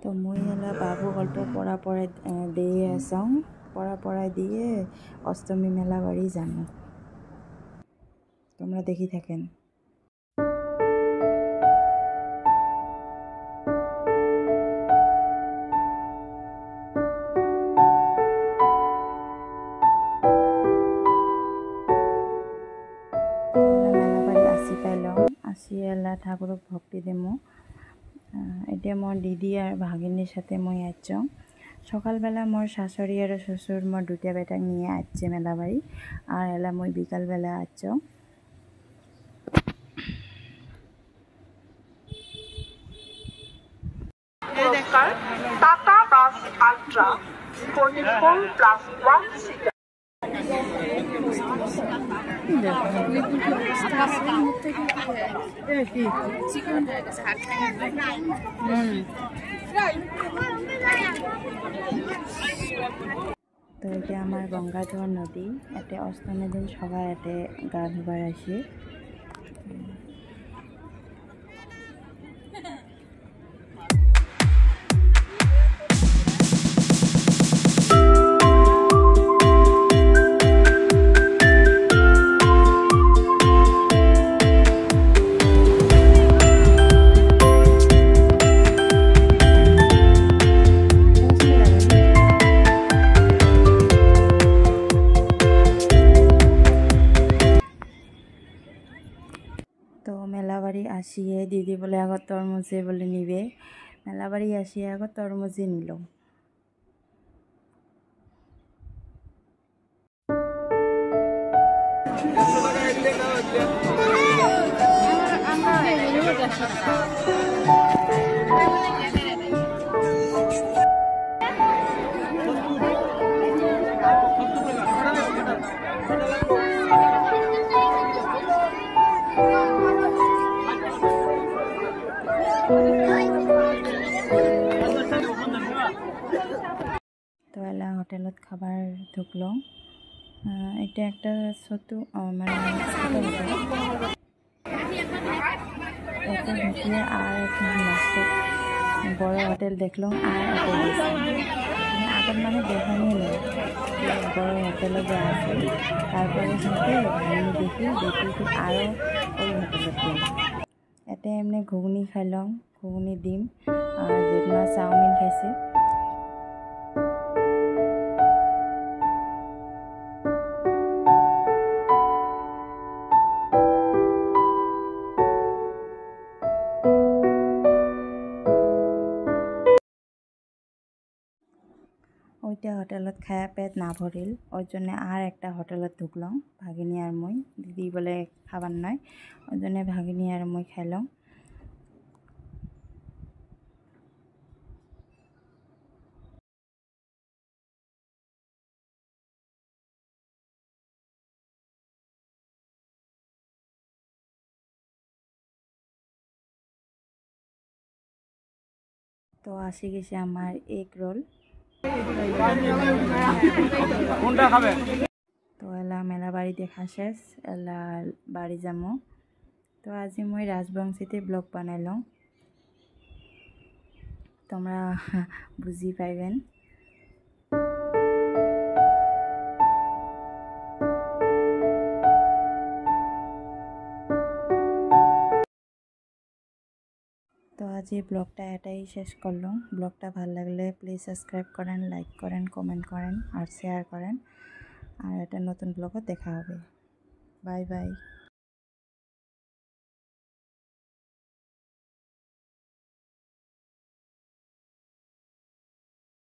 তো মই হলে বাবু অল্প পড়া দিয়ে চাওঁ পড়া দিয়ে অষ্টমী মেলা বাড়ি যাম তোমরা দেখি থাকেন মেলা বাড়ি আসি পাইলাম আসি এলা ঠাকুরক ভক্তি দেমো এতিয়া মই দিদি আর ভাগিনীর সাথে মই আইছো সকালবেলা মোর শাশুড়ি আর শ্বশুর মোর দুটা বেটাক নিয়ে আসছে মেলা বাড়ি আর এলা মই বিকালবেলা আইছো Tata Bus Ultra 44+1 seater. তো এটা আমার গঙ্গাধর নদী এতে অষ্টমীর দিন সবাই এতে গা ধুবার আসে তো মেলাবাড়ি আসিয়ে দিদি বলে আগত তরমুজে বলে নিবে মেলাবাড়ি আসিয়ে আগত তরমুজে নিল তো এলা হোটেলত খাবার ঢুকলো এটা একটা ছোট মানে এটা ঢুকিয়ে আর একটা মস্ত বড় হোটেল দেখলাম আর আগত মানে দেখানি নেই বড় হোটেলে যে আছে তারপরে সাথে দেখি আরও ওই হোটেলত গেলাম এতে এমনি ঘুগনি খাইলাম ঘুগনি ডিম আর যেগুলো চাউমিন খাইছে ওইটা হোটেলত খায়া পেট না ভরিল ওই জন্য আর একটা হোটেলত ঢুকলাম ভাগিনী আর মই দিদি বলে খাবার নয় ওই জন্য ভাগিনী আর মই খাইলাম তো আসি গেছে আমার এগ রোল তো এলা মেলা বাড়ি দেখা শেষ এলা বাড়ি যামো তো আজি মই রাজবংশীতে ব্লগ বানাইলাম তোমরা বুঝি পাইবেন তো আজ এই ব্লগটা এটাই শেষ করলাম ব্লগটা ভালো লাগলে প্লিজ সাবস্ক্রাইব করেন লাইক করেন কমেন্ট করেন আর শেয়ার করেন আর একটা নতুন ব্লগে দেখা হবে বাই বাই